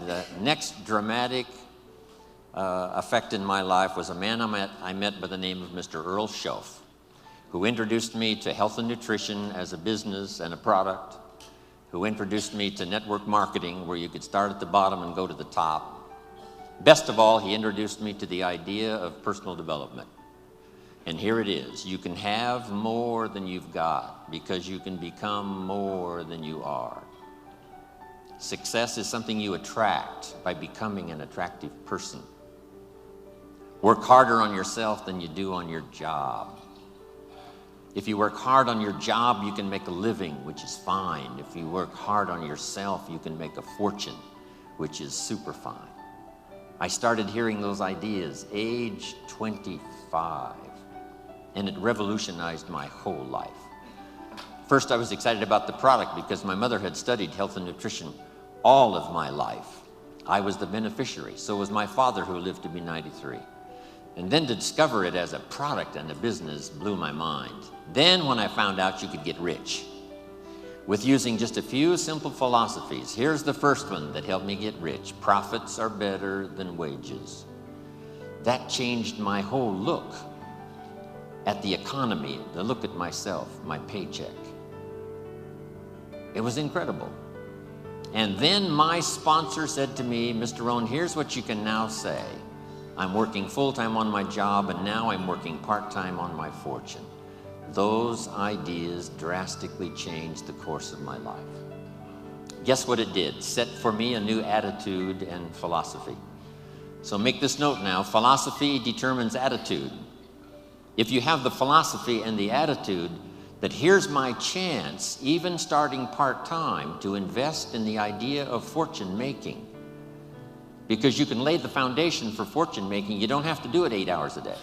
the next dramatic effect in my life was a man I met by the name of Mr. Earl Schoaf, who introduced me to health and nutrition as a business and a product, who introduced me to network marketing, where you could start at the bottom and go to the top. Best of all, he introduced me to the idea of personal development. And here it is. You can have more than you've got because you can become more than you are. Success is something you attract by becoming an attractive person. Work harder on yourself than you do on your job. If you work hard on your job, you can make a living, which is fine. If you work hard on yourself, you can make a fortune, which is super fine. I started hearing those ideas age 25, and it revolutionized my whole life. First, I was excited about the product because my mother had studied health and nutrition all of my life. I was the beneficiary. So was my father, who lived to be 93. And then to discover it as a product and a business blew my mind. Then when I found out you could get rich with using just a few simple philosophies. Here's the first one that helped me get rich. Profits are better than wages. That changed my whole look at the economy, the look at myself, my paycheck. It was incredible. And then my sponsor said to me, Mr. Rohn, here's what you can now say. I'm working full-time on my job, and now I'm working part-time on my fortune. Those ideas drastically changed the course of my life. Guess what it did? Set for me a new attitude and philosophy. So make this note now. Philosophy determines attitude. If you have the philosophy and the attitude that here's my chance, even starting part-time, to invest in the idea of fortune making, because you can lay the foundation for fortune making. You don't have to do it 8 hours a day.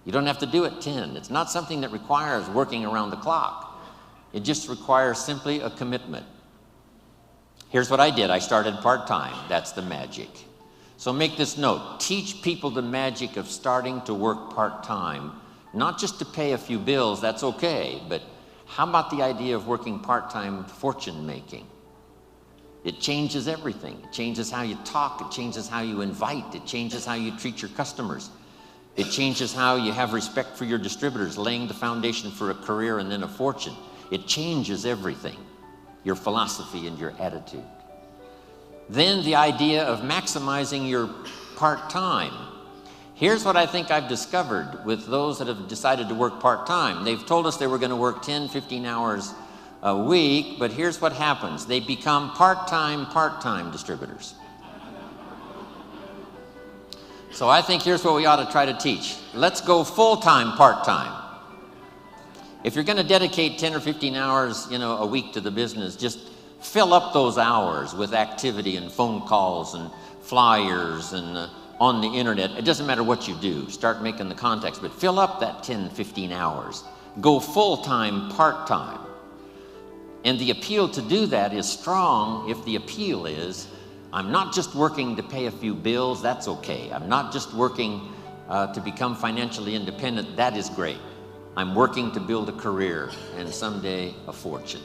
You don't have to do it 10. It's not something that requires working around the clock. It just requires simply a commitment. Here's what I did. I started part-time. That's the magic. So make this note. Teach people the magic of starting to work part-time, not just to pay a few bills, that's okay, but how about the idea of working part-time fortune making? It changes everything. It changes how you talk. It changes how you invite. It changes how you treat your customers. It changes how you have respect for your distributors, laying the foundation for a career and then a fortune. It changes everything, your philosophy and your attitude. Then the idea of maximizing your part-time. Here's what I think I've discovered with those that have decided to work part-time. They've told us they were going to work 10, 15 hours a week, but here's what happens. They become part-time distributors. So I think here's what we ought to try to teach. Let's go full-time, part-time. If you're going to dedicate 10 or 15 hours, a week to the business, just fill up those hours with activity and phone calls and flyers and on the internet. It doesn't matter what you do. Start making the contacts, but fill up that 10, 15 hours. Go full-time, part-time. And the appeal to do that is strong if the appeal is, I'm not just working to pay a few bills, that's okay. I'm not just working to become financially independent, that is great. I'm working to build a career and someday a fortune.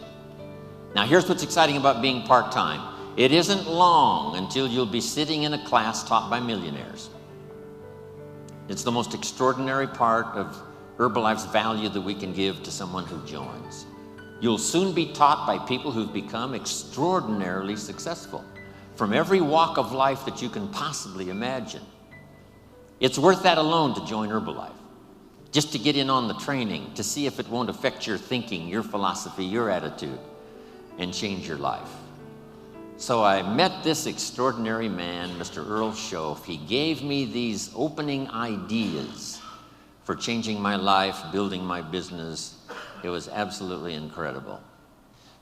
Now here's what's exciting about being part-time. It isn't long until you'll be sitting in a class taught by millionaires. It's the most extraordinary part of Herbalife's value that we can give to someone who joins. You'll soon be taught by people who've become extraordinarily successful from every walk of life that you can possibly imagine. It's worth that alone to join Herbalife, just to get in on the training, to see if it won't affect your thinking, your philosophy, your attitude, and change your life. So I met this extraordinary man, Mr. Earl Schoaf. He gave me these opening ideas for changing my life, building my business. It was absolutely incredible.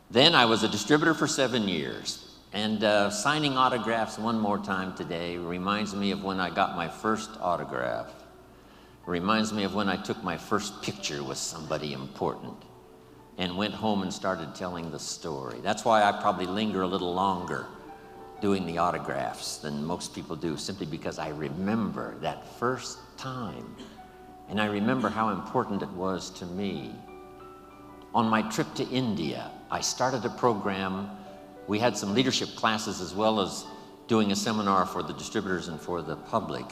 Then I was a distributor for 7 years. And signing autographs one more time today reminds me of when I got my first autograph. Reminds me of when I took my first picture with somebody important and went home and started telling the story. That's why I probably linger a little longer doing the autographs than most people do, simply because I remember that first time. And I remember how important it was to me. On my trip to India, I started a program. We had some leadership classes as well as doing a seminar for the distributors and for the public.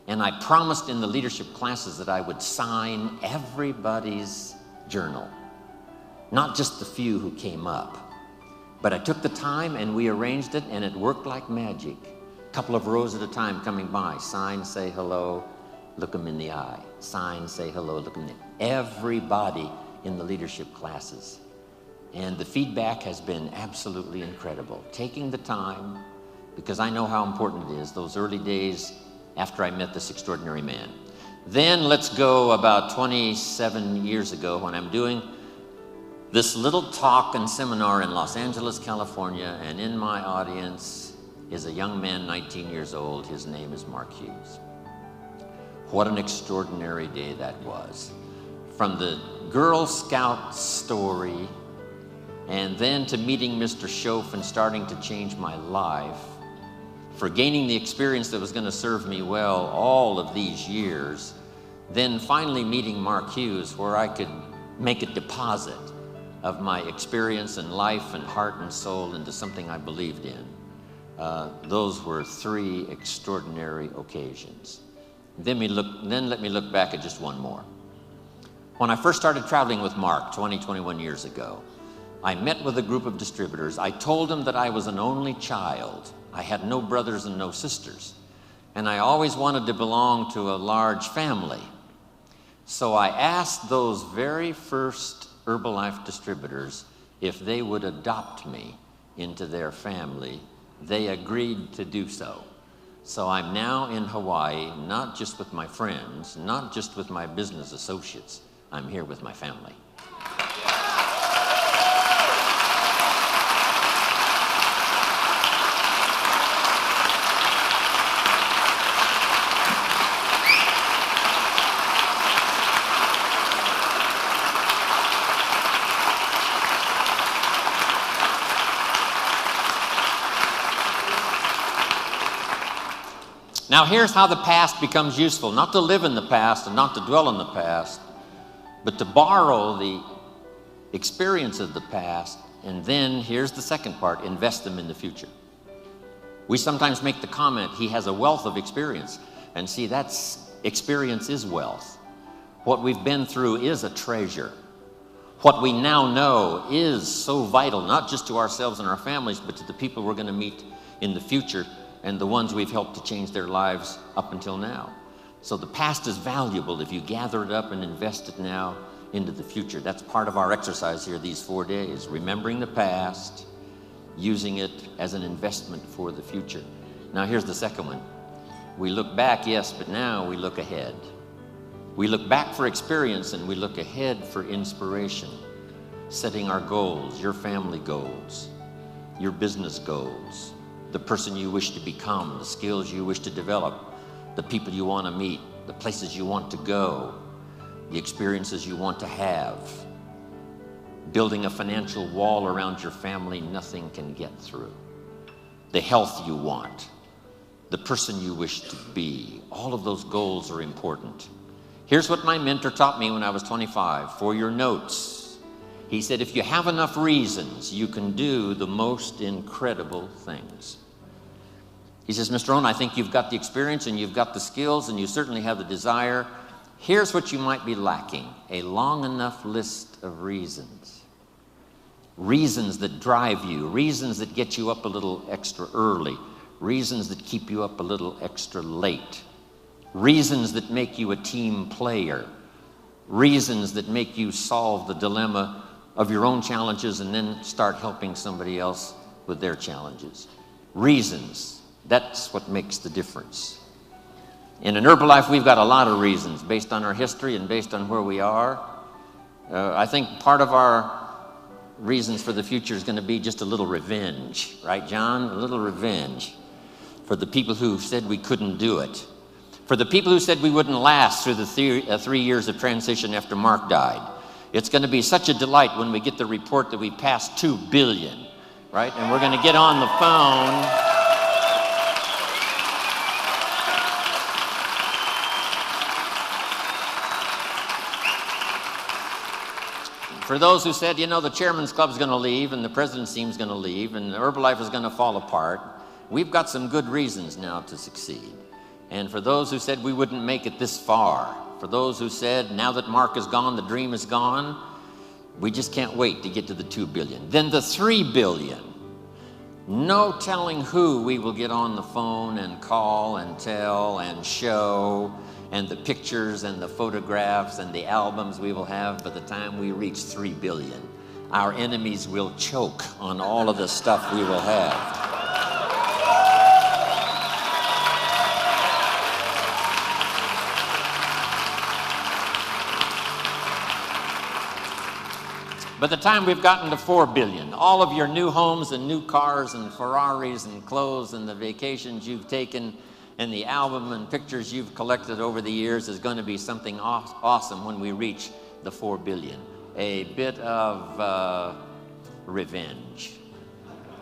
And I promised in the leadership classes that I would sign everybody's journal, not just the few who came up. But I took the time and we arranged it, and it worked like magic. A couple of rows at a time coming by, sign, say hello, look them in the eye. Sign, say hello, look them in the eye. Everybody in the leadership classes. And the feedback has been absolutely incredible. Taking the time, because I know how important it is, those early days after I met this extraordinary man. Then let's go about 27 years ago when I'm doing this little talk and seminar in Los Angeles, California, and in my audience is a young man, 19 years old. His name is Mark Hughes. What an extraordinary day that was. From the Girl Scout story, and then to meeting Mr. Schoaf and starting to change my life, for gaining the experience that was going to serve me well all of these years, then finally meeting Mark Hughes, where I could make a deposit of my experience and life and heart and soul into something I believed in. Those were 3 extraordinary occasions. Then let me look back at just one more. When I first started traveling with Mark 21 years ago, I met with a group of distributors. I told them that I was an only child. I had no brothers and no sisters, and I always wanted to belong to a large family. So I asked those very first Herbalife distributors if they would adopt me into their family. They agreed to do so. So I'm now in Hawaii, not just with my friends, not just with my business associates. I'm here with my family. Now here's how the past becomes useful, not to live in the past and not to dwell in the past, but to borrow the experience of the past, and then here's the second part, invest them in the future. We sometimes make the comment, he has a wealth of experience, and see, experience is wealth. What we've been through is a treasure. What we now know is so vital, not just to ourselves and our families, but to the people we're going to meet in the future, and the ones we've helped to change their lives up until now. So the past is valuable if you gather it up and invest it now into the future. That's part of our exercise here these 4 days, remembering the past, using it as an investment for the future. Now here's the second one. We look back, yes, but now we look ahead. We look back for experience and we look ahead for inspiration, setting our goals, your family goals, your business goals, the person you wish to become, the skills you wish to develop, the people you want to meet, the places you want to go, the experiences you want to have, building a financial wall around your family nothing can get through, the health you want, the person you wish to be. All of those goals are important. Here's what my mentor taught me when I was 25, for your notes. He said, if you have enough reasons, you can do the most incredible things. He says, Mr. Rohn, I think you've got the experience and you've got the skills and you certainly have the desire. Here's what you might be lacking, a long enough list of reasons. Reasons that drive you, reasons that get you up a little extra early, reasons that keep you up a little extra late, reasons that make you a team player, reasons that make you solve the dilemma of your own challenges and then start helping somebody else with their challenges. Reasons. That's what makes the difference. In an Herbalife, we've got a lot of reasons based on our history and based on where we are. I think part of our reasons for the future is going to be just a little revenge, right, John? A little revenge for the people who said we couldn't do it, for the people who said we wouldn't last through the 3 years of transition after Mark died. It's going to be such a delight when we get the report that we passed 2 billion, right? And we're going to get on the phone. For those who said, you know, the chairman's club is going to leave and the president's team is going to leave and Herbalife is going to fall apart, we've got some good reasons now to succeed. And for those who said we wouldn't make it this far, for those who said now that Mark is gone, the dream is gone, we just can't wait to get to the 2 billion. Then the 3 billion. No telling who we will get on the phone and call and tell and show, and the pictures and the photographs and the albums we will have by the time we reach 3 billion. Our enemies will choke on all of the stuff we will have. By the time we've gotten to 4 billion, all of your new homes and new cars and Ferraris and clothes and the vacations you've taken and the album and pictures you've collected over the years is going to be something awesome when we reach the 4 billion. A bit of revenge.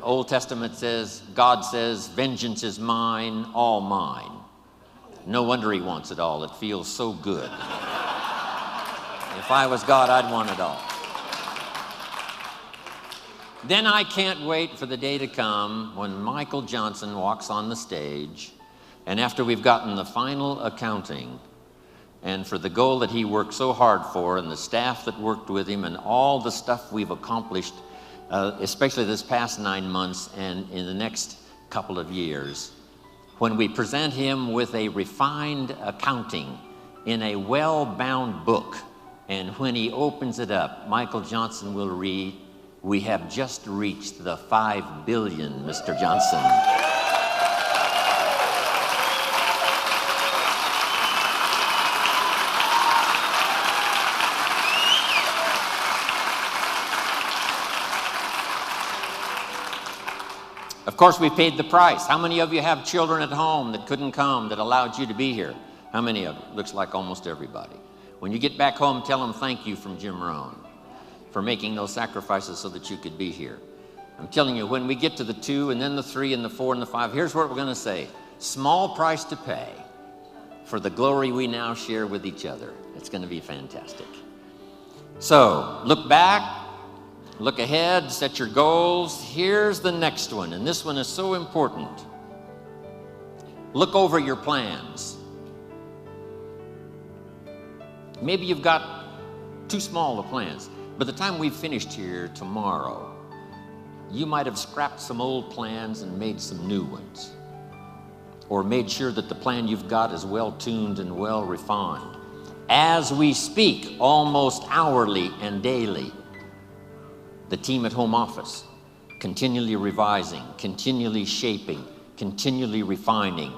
Old Testament says, God says, vengeance is mine, all mine. No wonder he wants it all. It feels so good. If I was God, I'd want it all. Then I can't wait for the day to come when Michael Johnson walks on the stage, and after we've gotten the final accounting, and for the goal that he worked so hard for, and the staff that worked with him, and all the stuff we've accomplished, especially this past 9 months and in the next couple of years, when we present him with a refined accounting in a well-bound book, and when he opens it up, Michael Johnson will read, "We have just reached the 5 billion, Mr. Johnson." Of course, we paid the price. How many of you have children at home that couldn't come, that allowed you to be here? How many of you? Looks like almost everybody. When you get back home, tell them thank you from Jim Rohn for making those sacrifices so that you could be here. I'm telling you, when we get to the 2 and then the 3 and the 4 and the 5, here's what we're going to say. Small price to pay for the glory we now share with each other. It's going to be fantastic. So, look back, look ahead, set your goals. Here's the next one, and this one is so important. Look over your plans. Maybe you've got too small of plans. By the time we've finished here tomorrow, you might have scrapped some old plans and made some new ones, or made sure that the plan you've got is well tuned and well refined. As we speak, almost hourly and daily, the team at home office, continually revising, continually shaping, continually refining,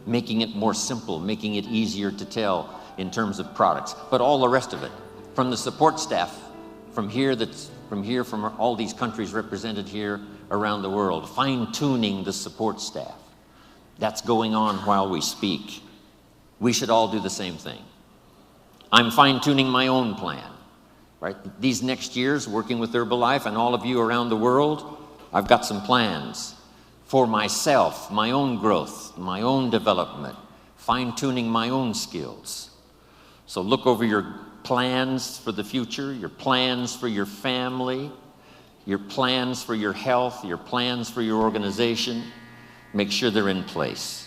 making it more simple, making it easier to tell in terms of products, but all the rest of it, from the support staff, from from all these countries represented here around the world, fine-tuning the support staff. That's going on while we speak. We should all do the same thing. I'm fine-tuning my own plan, right? These next years, working with Herbalife and all of you around the world, I've got some plans for myself, my own growth, my own development, fine-tuning my own skills. So look over your plans for the future, your plans for your family, your plans for your health, your plans for your organization. Make sure they're in place.